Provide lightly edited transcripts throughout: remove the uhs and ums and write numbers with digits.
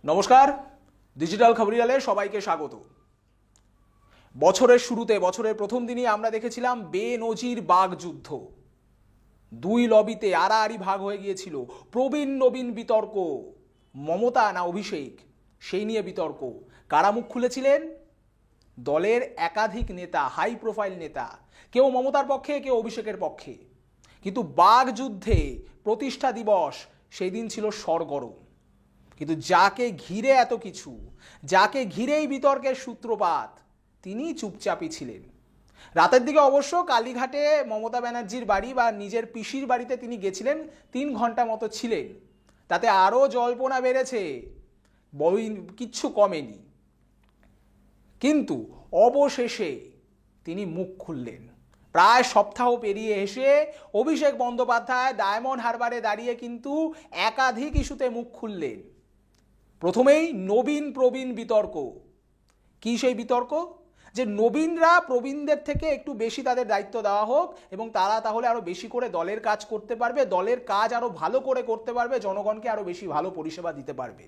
নমস্কার, ডিজিটাল খবরিয়ালে সবাইকে স্বাগত। বছরের শুরুতে, বছরের প্রথম দিনই আমরা দেখেছিলাম বেনজির বাগযুদ্ধ। দুই লবিতে আড়াআড়ি ভাগ হয়ে গিয়েছিল। প্রবীণ নবীন বিতর্ক, মমতা না অভিষেক সেই নিয়ে বিতর্ক। কারা মুখ খুলেছিলেন? দলের একাধিক নেতা, হাই প্রোফাইল নেতা, কেউ মমতার পক্ষে, কেউ অভিষেকের পক্ষে। কিন্তু বাগযুদ্ধে প্রতিষ্ঠা দিবস সেই দিন ছিল সরগরম। কিন্তু যাকে ঘিরে এত কিছু, যাকে ঘিরেই বিতর্কের সূত্রপাত, তিনি চুপচাপই ছিলেন। রাতের দিকে অবশ্য কালীঘাটে মমতা ব্যানার্জির বাড়ি বা নিজের পিসির বাড়িতে তিনি গেছিলেন, 3 ঘন্টা মতো ছিলেন। তাতে আরও জল্পনা বেড়েছে, কিচ্ছু কমেনি। কিন্তু অবশেষে তিনি মুখ খুললেন। প্রায় সপ্তাহ পেরিয়ে এসে অভিষেক বন্দ্যোপাধ্যায় ডায়মন্ড হারবারে দাঁড়িয়ে কিন্তু একাধিক ইস্যুতে মুখ খুললেন। প্রথমেই নবীন প্রবীণ বিতর্ক। কি সেই বিতর্ক? যে নবীনরা প্রবীণদের থেকে একটু বেশি তাদের দায়িত্ব দেওয়া হোক এবং তারা তাহলে আরও বেশি করে দলের কাজ করতে পারবে, দলের কাজ আরও ভালো করে করতে পারবে, জনগণকে আরও বেশি ভালো পরিষেবা দিতে পারবে।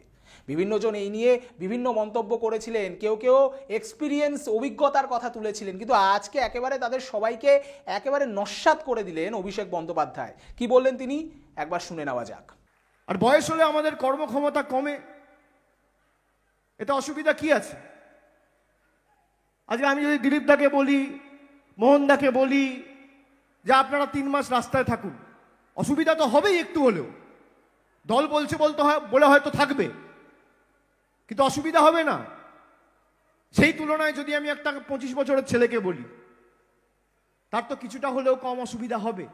বিভিন্নজন এই নিয়ে বিভিন্ন মন্তব্য করেছিলেন, কেউ কেউ এক্সপিরিয়েন্স, অভিজ্ঞতার কথা তুলেছিলেন। কিন্তু আজকে একেবারে তাদের সবাইকে একেবারে নস্যাৎ করে দিলেন অভিষেক বন্দ্যোপাধ্যায়। কি বললেন তিনি, একবার শুনে নেওয়া যাক। আর বয়স হলে আমাদের কর্মক্ষমতা কমে, এতে অসুবিধা কি আছে? আজকে আমি যদি দিলীপ দাকে বলি, মোহন দাকে বলি যে আপনারা 3 মাস রাস্তায় থাকুন, অসুবিধা তো হবেই একটু হলেও। দল বলছে বলে হয়তো থাকবে, কিন্তু অসুবিধা হবে না। সেই তুলনায় যদি আমি একটা 25 বছরের ছেলেকে বলি, তার তো কিছুটা হলেও কম অসুবিধা হবে,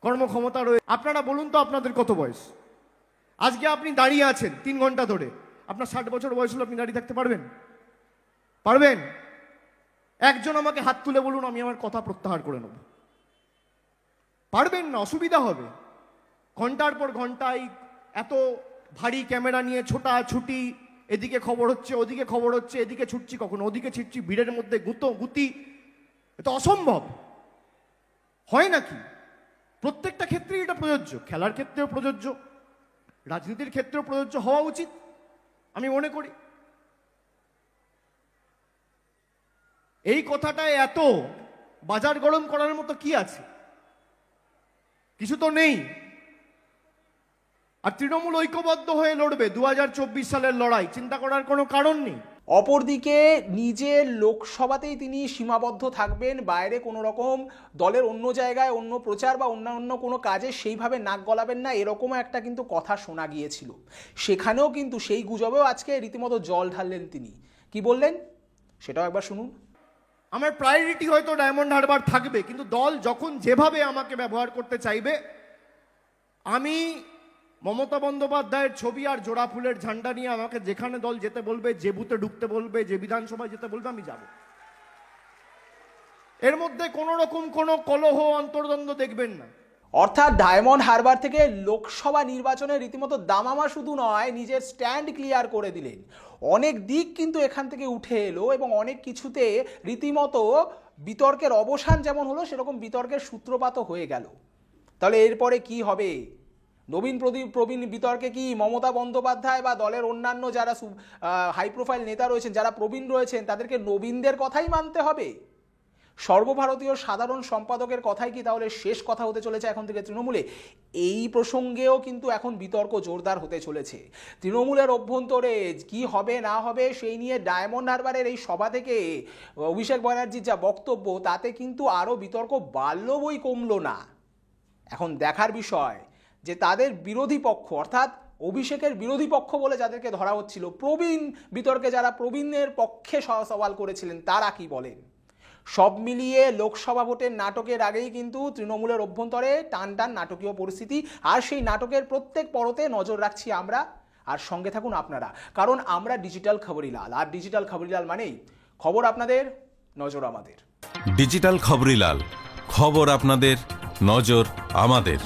কর্মক্ষমতা রয়েছে। আপনারা বলুন তো আপনাদের কত বয়স? আজকে আপনি দাঁড়িয়ে আছেন 3 ঘন্টা ধরে, আপনার 60 বছর বয়স হলে আপনি দাঁড়িয়ে থাকতে পারবেন? পারবেন? একজন আমাকে হাত তুলে বলুন, আমি আমার কথা প্রত্যাহার করে নেব। পারবেন না, অসুবিধা হবে। ঘন্টার পর ঘন্টায় এত ভারী ক্যামেরা নিয়ে ছোটাছুটি, এদিকে খবর হচ্ছে, ওদিকে খবর হচ্ছে, এদিকে ছুটছি, কখনো ওদিকে ছিটছি, ভিড়ের মধ্যে গুতি, এটা অসম্ভব। হয় নাকি? প্রত্যেকটা ক্ষেত্রেই এটা প্রযোজ্য, খেলার ক্ষেত্রেও প্রযোজ্য, রাজনীতির ক্ষেত্রেও প্রযোজ্য হওয়া উচিত আমি মনে করি। এই কথাটায় এত বাজার গরম করার মতো কি আছে? কিছু তো নেই। আর তৃণমূল ঐক্যবদ্ধ হয়ে লড়বে 2024 সালের লড়াই, চিন্তা করার কোনো কারণ নেই। অপরদিকে নিজের লোকসভাতেই তিনি সীমাবদ্ধ থাকবেন, বাইরে কোনো রকম দলের অন্য জায়গায় অন্য প্রচার বা অন্যান্য কোনো কাজে সেইভাবে নাক গলাবেন না, এরকমও একটা কিন্তু কথা শোনা গিয়েছিল। সেখানেও কিন্তু সেই গুজবেও আজকে রীতিমতো জল ঢাললেন তিনি। কি বললেন সেটাও একবার শুনুন। আমার প্রায়োরিটি হয়তো ডায়মন্ড হারবার থাকবে, কিন্তু দল যখন যেভাবে আমাকে ব্যবহার করতে চাইবে, আমি মমতা বন্দ্যোপাধ্যায়ের ছবি আর জোড়া ফুলের ঝান্ডা নিয়ে আমাকে যেখানে দল যেতে বলবে, যে বুথে ঢুকতে বলবে, যে বিধানসভায় যেতে বলবে, আমি যাব। এর মধ্যে কোনো রকম কোনো কলহ অন্তর্দ্বন্দ্ব দেখবেন না। অর্থাৎ ডায়মন্ড হারবার থেকে লোকসভা নির্বাচনে রীতিমতো দামামা শুধু নয়, নিজের স্ট্যান্ড ক্লিয়ার করে দিলেন। অনেক দিক কিন্তু এখান থেকে উঠে এলো এবং অনেক কিছুতে রীতিমতো বিতর্কের অবসান যেমন হলো, সেরকম বিতর্কের সূত্রপাতও হয়ে গেল। তাহলে এরপরে কি হবে? নবীন প্রবীণ বিতর্কে কি মমতা বন্দ্যোপাধ্যায় বা দলের অন্যান্য যারা হাই প্রোফাইল নেতা রয়েছেন, যারা প্রবীণ রয়েছেন, তাদেরকে নবীনদের কথাই মানতে হবে? সর্বভারতীয় সাধারণ সম্পাদকের কথাই কি তাহলে শেষ কথা হতে চলেছে এখন থেকে তৃণমূলে? এই প্রসঙ্গেও কিন্তু এখন বিতর্ক জোরদার হতে চলেছে। তৃণমূলের অভ্যন্তরে কি হবে না হবে সেই নিয়ে ডায়মন্ড হারবারের এই সভা থেকে অভিষেক ব্যানার্জির যা বক্তব্য, তাতে কিন্তু আরও বিতর্ক বাড়ল বই কমলো না। এখন দেখার বিষয় যে তাদের বিরোধী পক্ষ, অর্থাৎ অভিষেকের বিরোধী পক্ষ বলে যাদেরকে ধরা হচ্ছিল, প্রবীণ বিতর্কে যারা প্রবীণের পক্ষে সওয়াল করেছিলেন, তারা কি বলেন? সব মিলিয়ে লোকসভা ভোটের নাটকের আগেই কিন্তু তৃণমূলের অভ্যন্তরে টান টান নাটকীয় পরিস্থিতি, আর সেই নাটকের প্রত্যেক পরতে নজর রাখছি আমরা। আর সঙ্গে থাকুন আপনারা, কারণ আমরা ডিজিটাল খবরিলাল, আর ডিজিটাল খবরিলাল মানেই খবর আপনাদের, নজর আমাদের। ডিজিটাল খবরিলাল, খবর আপনাদের, নজর আমাদের।